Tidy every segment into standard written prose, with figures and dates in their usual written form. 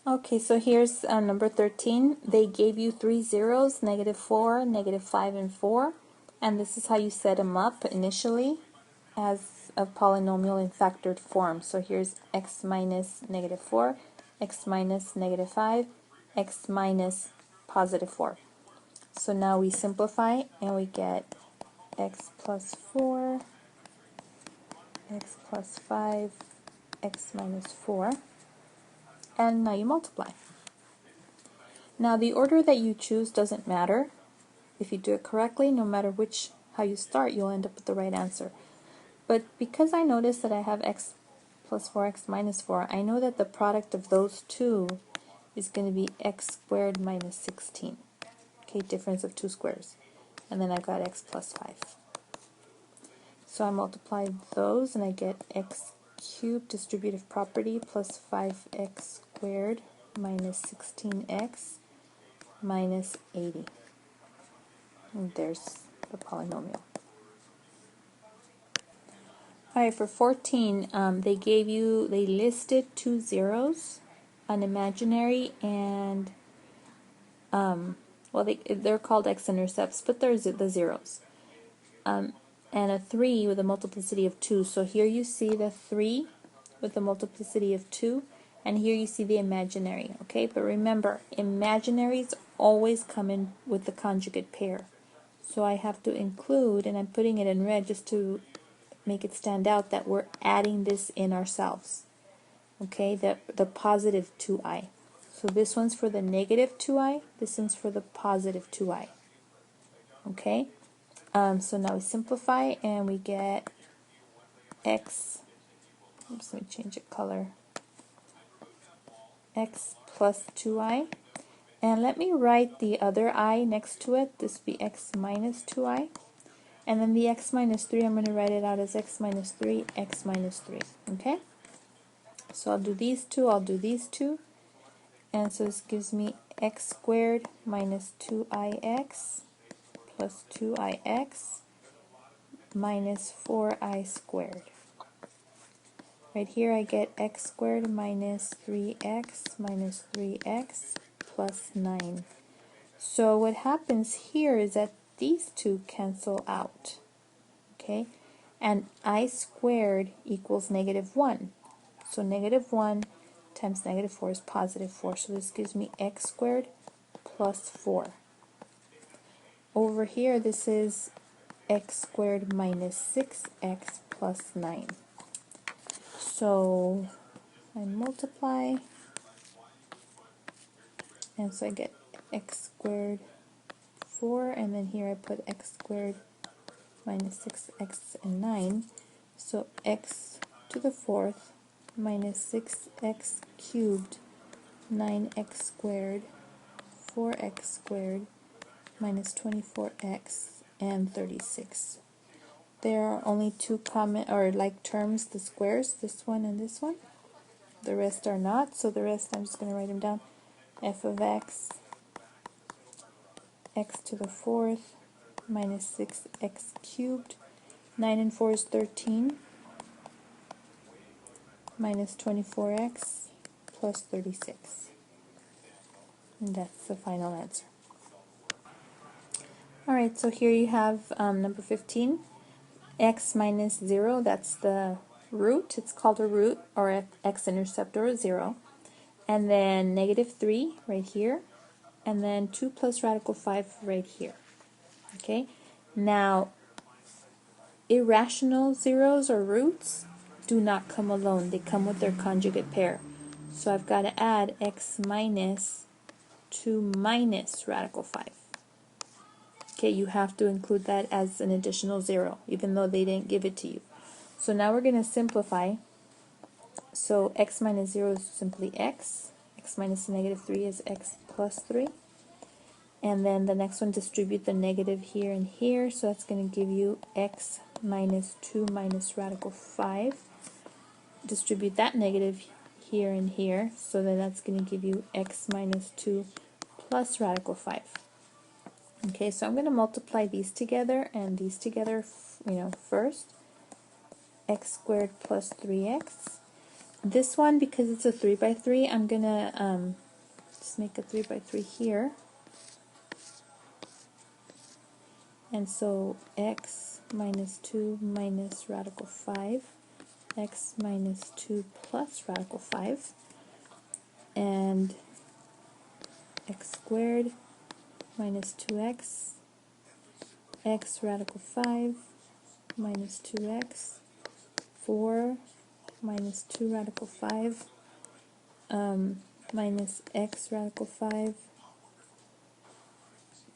Okay, so here's number 13. They gave you three zeros, -4, -5, and 4. And this is how you set them up initially as a polynomial in factored form. So here's x minus -4, x minus -5, x minus +4. So now we simplify and we get x plus 4, x plus 5, x minus 4. And now you multiply. Now the order that you choose doesn't matter. If you do it correctly, no matter how you start, you'll end up with the right answer. But because I notice that I have x plus 4, x minus 4, I know that the product of those two is going to be x squared minus 16. Okay, difference of two squares. And then I got x plus 5. So I multiply those and I get x cubed distributive property plus 5x squared minus 16x minus 80. And there's the polynomial. Alright, for 14, they listed two zeros, an imaginary and, they're called x-intercepts, but there's the zeros. And a 3 with a multiplicity of 2. So here you see the 3 with a multiplicity of 2, and here you see the imaginary, okay? But remember, imaginaries always come in with the conjugate pair. So I have to include, and I'm putting it in red just to make it stand out, that we're adding this in ourselves, okay? The positive 2i. So this one's for the negative 2i, this one's for the positive 2i, okay? So now we simplify and we get x, oops, let me change it color, x plus 2i, and let me write the other I next to it. This would be x minus 2i, and then the x minus 3, I'm going to write it out as x minus 3, x minus 3, okay? So I'll do these two, I'll do these two, and so this gives me x squared minus 2ix plus 2ix minus 4i squared. Right here I get x squared minus 3x minus 3x plus 9. So what happens here is that these two cancel out, okay? And I squared equals -1. So -1 times -4 is +4. So this gives me x squared plus 4. Over here this is x squared minus 6x plus 9. So I multiply, and so I get x squared 4, and then here I put x squared minus 6x and 9. So x to the 4th minus 6x cubed, 9x squared, 4x squared, minus 24x, and 36. There are only two common or like terms, the squares, this one and this one. The rest are not, so the rest I'm just going to write them down. F of x, x to the 4th, minus 6x cubed, 9 and 4 is 13, minus 24x, plus 36. And that's the final answer. Alright, so here you have number 15. X minus 0, that's the root. It's called a root, or x-intercept, or a 0. And then -3 right here. And then 2 plus radical 5 right here. Okay? Now, irrational zeros or roots do not come alone. They come with their conjugate pair. So I've got to add x minus 2 minus radical 5. Okay, you have to include that as an additional 0, even though they didn't give it to you. So now we're going to simplify. So x minus 0 is simply x. X minus -3 is x plus 3. And then the next one, distribute the negative here and here. So that's going to give you x minus 2 minus radical 5. Distribute that negative here and here. So then that's going to give you x minus 2 plus radical 5. Okay, so I'm going to multiply these together and these together, first. X squared plus 3x. This one, because it's a 3 by 3, I'm going to just make a 3 by 3 here. And so x minus 2 minus radical 5, x minus 2 plus radical 5, and x squared minus 2x, x radical 5 minus 2x, 4 minus 2 radical 5, minus x radical 5,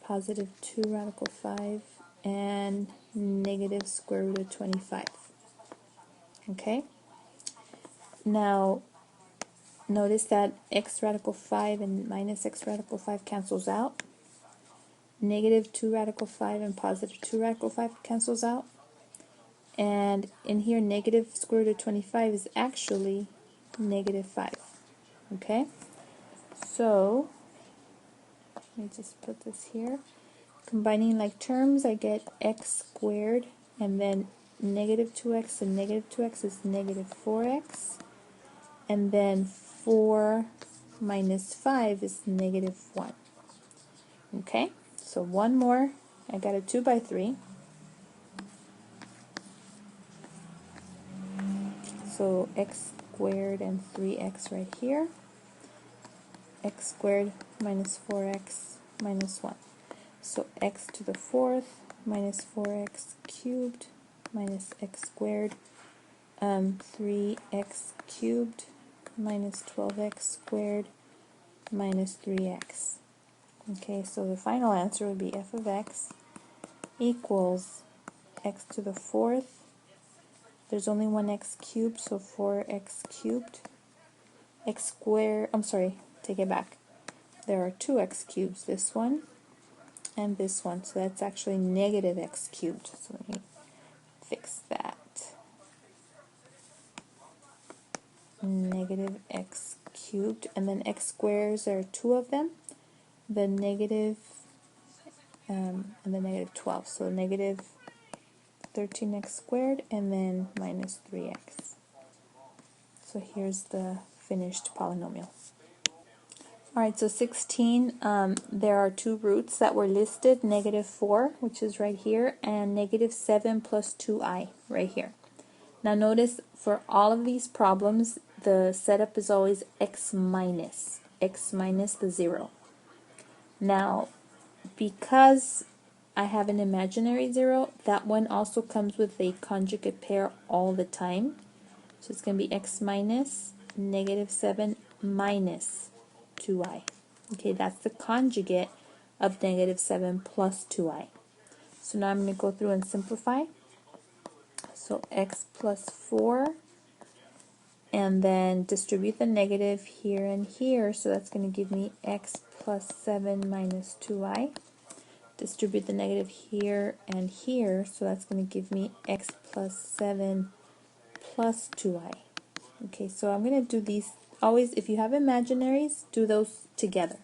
positive 2 radical 5, and negative square root of 25. Okay? Now, notice that x radical 5 and minus x radical 5 cancels out. Negative 2 radical 5 and positive 2 radical 5 cancels out. And in here, negative square root of 25 is actually negative 5. Okay? So, let me just put this here. Combining like terms, I get x squared, and then negative 2x and negative 2x is negative 4x. And then 4 minus 5 is negative 1. Okay? So one more. I got a 2 by 3. So x squared and 3x right here. X squared minus 4x minus 1. So x to the 4th minus 4x cubed minus x squared, 3x cubed minus 12x squared minus 3x. Okay, so the final answer would be f of x equals x to the 4th. There's only one x cubed, so 4x cubed. X squared, I'm sorry, take it back. There are two x cubes, this one and this one, so that's actually negative x cubed. So let me fix that. Negative x cubed, and then x squares, there are two of them, the negative and the negative 12, so negative 13x squared and then minus 3x. So here's the finished polynomial. Alright, so 16, there are two roots that were listed, negative 4, which is right here, and negative 7 plus 2i, right here. Now notice, for all of these problems, the setup is always x minus the 0. Now, because I have an imaginary 0, that one also comes with a conjugate pair all the time. So it's going to be x minus negative 7 minus 2i. Okay, that's the conjugate of negative 7 plus 2i. So now I'm going to go through and simplify. So x plus 4, and then distribute the negative here and here, so that's going to give me x plus 7 minus 2i. Distribute the negative here and here, so that's going to give me x plus 7 plus 2i. Okay, so I'm going to do these, always, if you have imaginaries, do those together.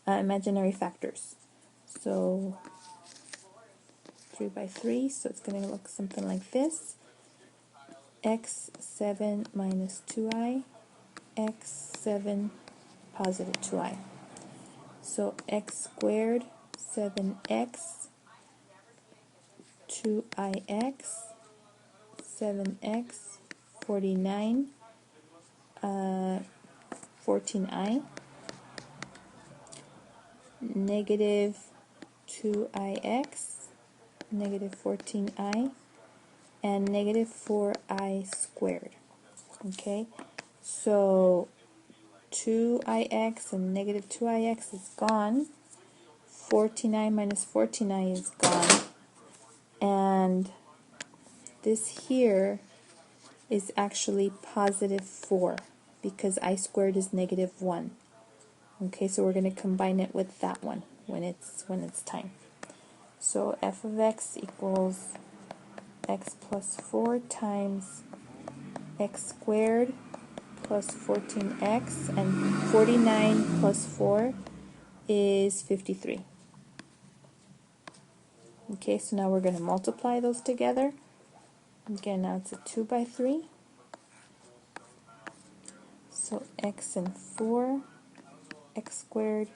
Imaginary factors. So 3 by 3, so it's going to look something like this. x7 minus 2i, x7 positive 2i. So x squared, 7x, 2ix, 7x, 49, 14i, negative 2ix, negative 14i, and negative 4i squared. Okay, so 2ix and negative 2ix is gone. 14i minus 14i is gone. And this here is actually positive 4 because I squared is negative 1. Okay, so we're going to combine it with that one when it's time. So f of x equals x plus 4 times x squared plus 14x, and 49 plus 4 is 53. Okay, so now we're going to multiply those together. Again, now it's a 2 by 3. So x and 4, x squared,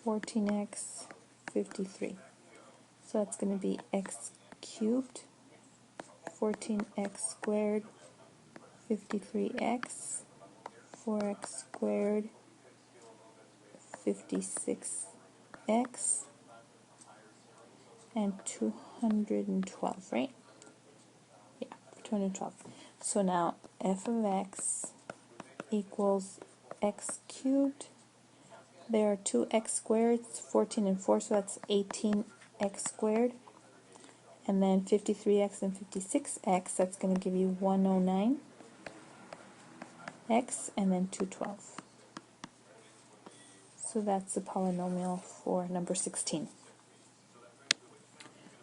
14x, 53. So that's going to be x cubed, 14x squared, 53x, 4x squared, 56x, and 212, right? Yeah, 212. So now f of x equals x cubed. There are two x squareds, 14 and 4, so that's 18x squared. And then 53x and 56x, that's going to give you 109x, and then 212. So that's the polynomial for number 16.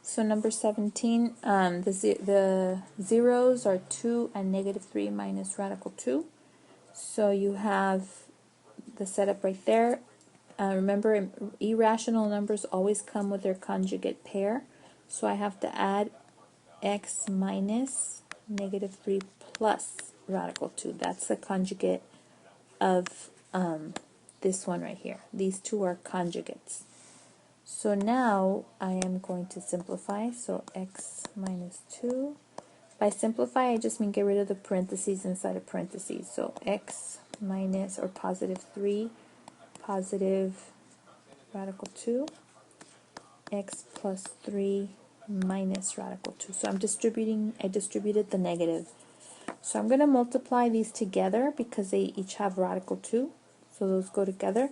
So number 17, the zeros are 2 and negative 3 minus radical 2. So you have the setup right there. Remember, irrational numbers always come with their conjugate pair. So I have to add x minus negative 3 plus radical 2. That's the conjugate of this one right here. These two are conjugates. So now I am going to simplify. So x minus 2. By simplify, I just mean get rid of the parentheses inside of parentheses. So x minus, or positive 3, positive radical 2, x plus 3 minus radical 2. So I distributed the negative. So I'm going to multiply these together because they each have radical 2. So those go together.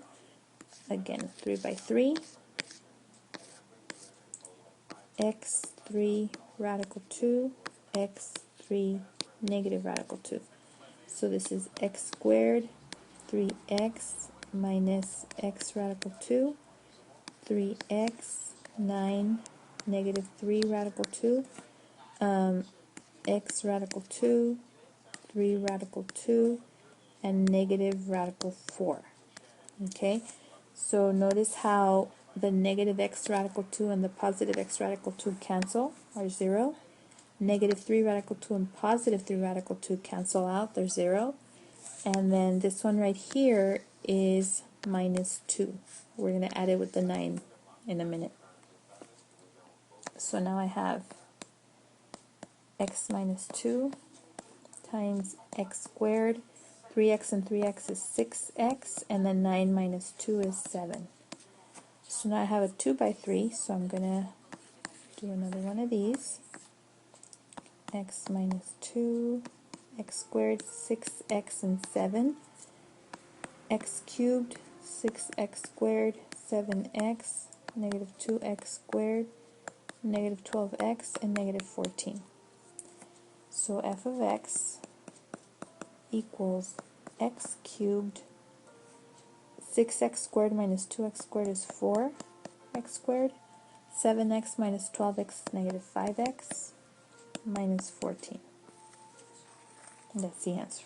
Again, 3 by 3, x3 radical 2, x3 negative radical 2. So this is x squared, 3x minus x radical 2, 3x, 9, negative 3 radical 2, x radical 2, 3 radical 2, and negative radical 4. Okay, so notice how the negative x radical 2 and the positive x radical 2 cancel, are 0. Negative 3 radical 2 and positive 3 radical 2 cancel out, they're 0. And then this one right here is minus 2. We're going to add it with the 9 in a minute. So now I have x minus 2 times x squared. 3x and 3x is 6x, and then 9 minus 2 is 7. So now I have a 2 by 3, so I'm going to do another one of these. X minus 2, x squared, 6x and 7. X cubed, 6x squared, 7x, negative 2x squared, negative 12x, and negative 14. So f of x equals x cubed, 6x squared minus 2x squared is 4x squared, 7x minus 12x is negative 5x, minus 14. That's the answer.